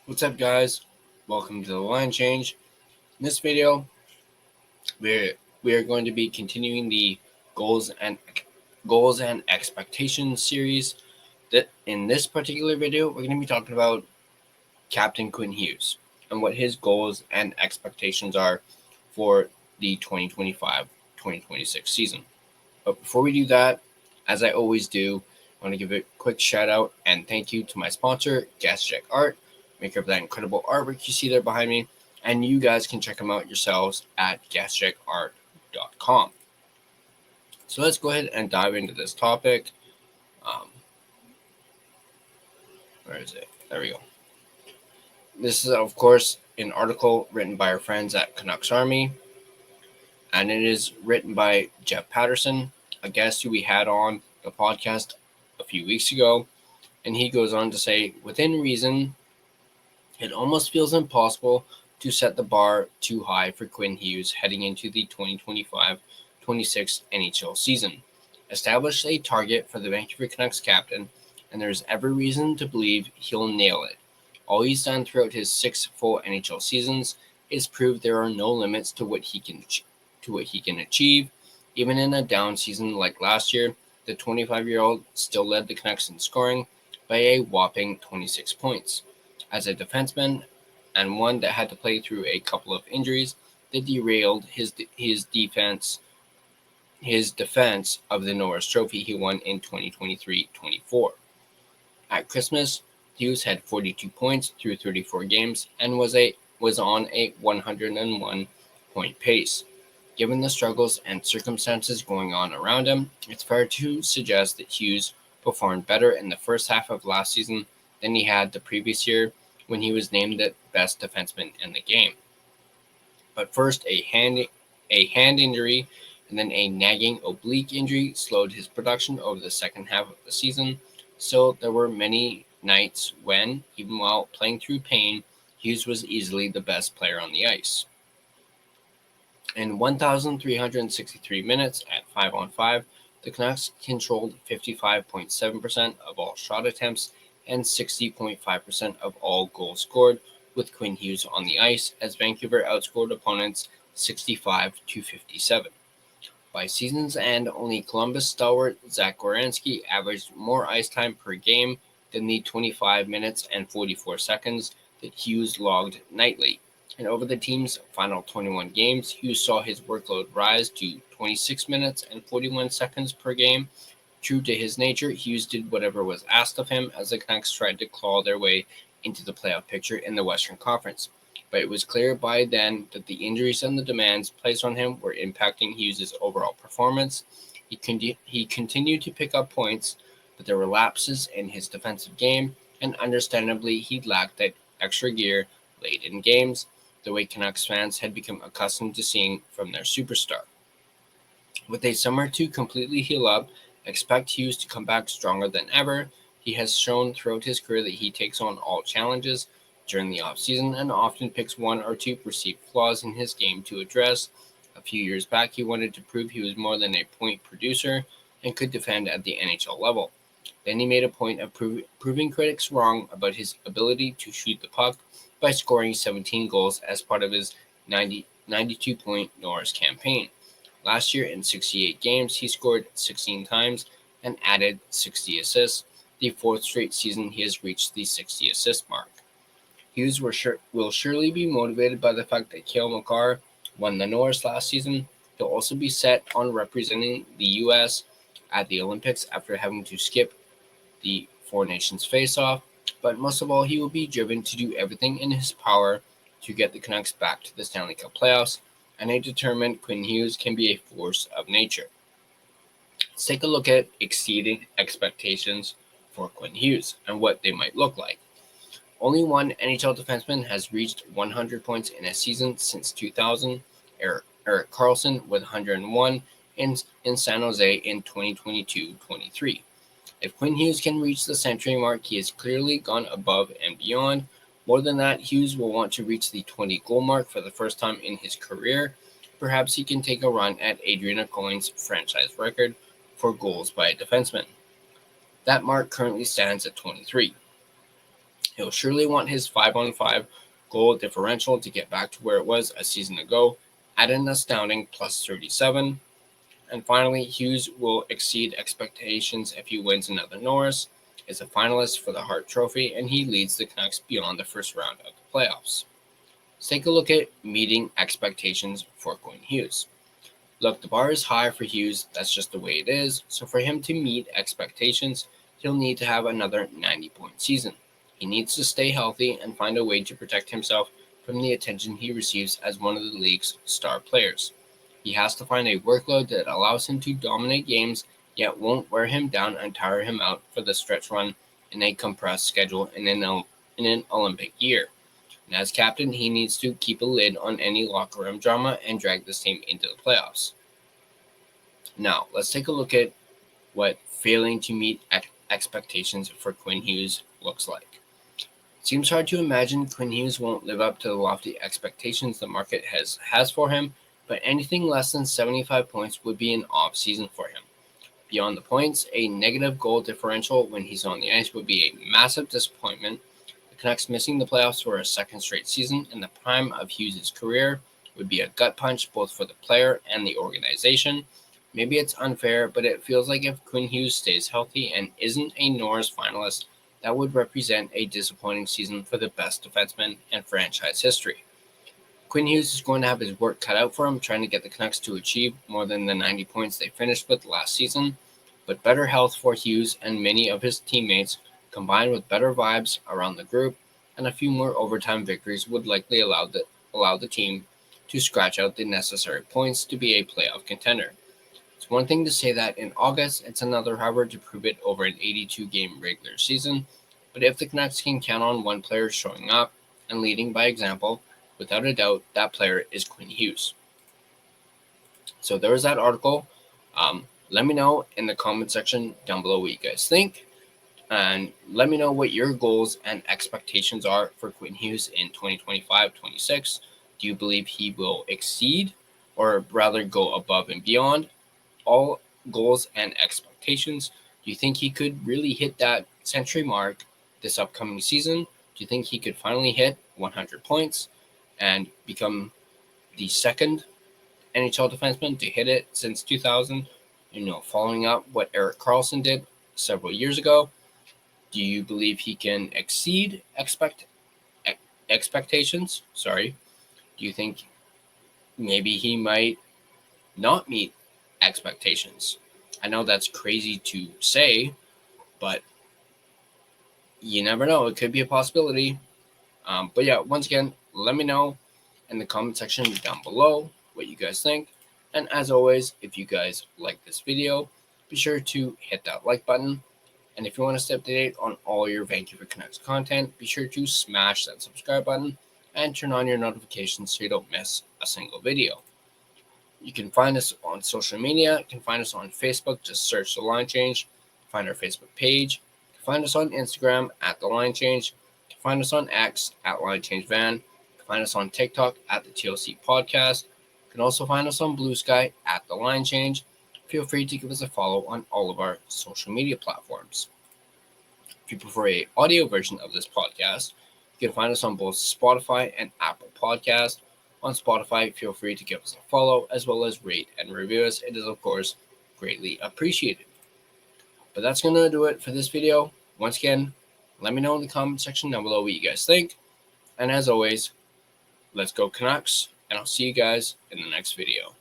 What's up, guys? Welcome to the Line Change. In this video, we are going to be continuing the goals and expectations series. That in this particular video, we're going to be talking about Captain Quinn Hughes and what his goals and expectations are for the 2025-2026 season. But before we do that, as I always do, I want to give a quick shout out and thank you to my sponsor, Gassy Jack Art, maker of that incredible artwork you see there behind me. And you guys can check them out yourselves at gassjackart.com. So let's go ahead and dive into this topic. Where is it? There we go. This is, of course, an article written by our friends at Canucks Army, and it is written by Jeff Patterson, a guest who we had on the podcast a few weeks ago. And he goes on to say, within reason, it almost feels impossible to set the bar too high for Quinn Hughes heading into the 2025-26 NHL season. Establish a target for the Vancouver Canucks captain, and there is every reason to believe he'll nail it. All he's done throughout his 6 full NHL seasons is prove there are no limits to what he can achieve. Even in a down season like last year, the 25-year-old still led the Canucks in scoring by a whopping 26 points. As a defenseman, and one that had to play through a couple of injuries that derailed his defense of the Norris Trophy he won in 2023-24. At Christmas, Hughes had 42 points through 34 games and was on a 101-point pace. Given the struggles and circumstances going on around him, it's fair to suggest that Hughes performed better in the first half of last season than he had the previous year when he was named the best defenseman in the game. But first, a hand injury and then a nagging oblique injury slowed his production over the second half of the season. So there were many nights when, even while playing through pain, Hughes was easily the best player on the ice. In 1,363 minutes at 5-on-5, the Canucks controlled 55.7% of all shot attempts and 60.5% of all goals scored, with Quinn Hughes on the ice as Vancouver outscored opponents 65-57. By season's end, only Columbus stalwart Zach Werenski averaged more ice time per game than the 25 minutes and 44 seconds that Hughes logged nightly. And over the team's final 21 games, Hughes saw his workload rise to 26 minutes and 41 seconds per game. True to his nature, Hughes did whatever was asked of him as the Canucks tried to claw their way into the playoff picture in the Western Conference. But it was clear by then that the injuries and the demands placed on him were impacting Hughes' overall performance. He continued to pick up points, but there were lapses in his defensive game, and understandably, he lacked that extra gear late in games, the way Canucks fans had become accustomed to seeing from their superstar. With a summer to completely heal up, expect Hughes to come back stronger than ever. He has shown throughout his career that he takes on all challenges during the offseason and often picks one or two perceived flaws in his game to address. A few years back, he wanted to prove he was more than a point producer and could defend at the NHL level. Then he made a point of proving critics wrong about his ability to shoot the puck by scoring 17 goals as part of his 92-point Norris campaign. Last year, in 68 games, he scored 16 times and added 60 assists, the fourth straight season he has reached the 60-assist mark. Hughes will surely be motivated by the fact that Cale Makar won the Norris last season. He'll also be set on representing the U.S. at the Olympics after having to skip the Four Nations face-off, but most of all, he will be driven to do everything in his power to get the Canucks back to the Stanley Cup playoffs, and a determined Quinn Hughes can be a force of nature. Let's take a look at exceeding expectations for Quinn Hughes and what they might look like. Only one NHL defenseman has reached 100 points in a season since 2000, Erik Karlsson with 101 in San Jose in 2022-23. If Quinn Hughes can reach the century mark, he has clearly gone above and beyond. More than that, Hughes will want to reach the 20-goal mark for the first time in his career. Perhaps he can take a run at Adrian Aucoin's franchise record for goals by a defenseman. That mark currently stands at 23. He'll surely want his 5-on-5 goal differential to get back to where it was a season ago at an astounding plus 37. And finally, Hughes will exceed expectations if he wins another Norris, is a finalist for the Hart Trophy, and he leads the Canucks beyond the first round of the playoffs. Let's take a look at meeting expectations for Quinn Hughes. Look, the bar is high for Hughes. That's just the way it is. So for him to meet expectations, he'll need to have another 90-point season. He needs to stay healthy and find a way to protect himself from the attention he receives as one of the league's star players. He has to find a workload that allows him to dominate games, yet won't wear him down and tire him out for the stretch run in a compressed schedule in an Olympic year. And as captain, he needs to keep a lid on any locker room drama and drag this team into the playoffs. Now, let's take a look at what failing to meet expectations for Quinn Hughes looks like. It seems hard to imagine Quinn Hughes won't live up to the lofty expectations the market has for him, but anything less than 75 points would be an off season for him. Beyond the points, a negative goal differential when he's on the ice would be a massive disappointment. The Canucks missing the playoffs for a second straight season in the prime of Hughes' career would be a gut punch both for the player and the organization. Maybe it's unfair, but it feels like if Quinn Hughes stays healthy and isn't a Norris finalist, that would represent a disappointing season for the best defenseman in franchise history. Quinn Hughes is going to have his work cut out for him trying to get the Canucks to achieve more than the 90 points they finished with last season, but better health for Hughes and many of his teammates, combined with better vibes around the group and a few more overtime victories, would likely allow the team to scratch out the necessary points to be a playoff contender. It's one thing to say that in August, it's another, however, to prove it over an 82-game regular season, but if the Canucks can count on one player showing up and leading by example, without a doubt, that player is Quinn Hughes. So there's that article. Let me know in the comment section down below what you guys think. And let me know what your goals and expectations are for Quinn Hughes in 2025-26. Do you believe he will exceed or rather go above and beyond all goals and expectations? Do you think he could really hit that century mark this upcoming season? Do you think he could finally hit 100 points and become the second NHL defenseman to hit it since 2000, following up what Erik Karlsson did several years ago? Do you believe he can exceed expectations? Do you think maybe he might not meet expectations? I know that's crazy to say, but you never know. It could be a possibility. But yeah, once again, let me know in the comment section down below what you guys think. And as always, if you guys like this video, be sure to hit that like button. And if you want to stay up to date on all your Vancouver Canucks content, be sure to smash that subscribe button and turn on your notifications so you don't miss a single video. You can find us on social media. You can find us on Facebook. Just search The Line Change. Find our Facebook page. You can find us on Instagram at The Line Change. You can find us on X at Line Change Van. You can find us on TikTok at the TLC Podcast. You can also find us on Blue Sky at The Line Change. Feel free to give us a follow on all of our social media platforms. If you prefer an audio version of this podcast, you can find us on both Spotify and Apple Podcasts. On Spotify, feel free to give us a follow as well as rate and review us. It is, of course, greatly appreciated. But that's going to do it for this video. Once again, let me know in the comment section down below what you guys think. And as always, let's go Canucks, and I'll see you guys in the next video.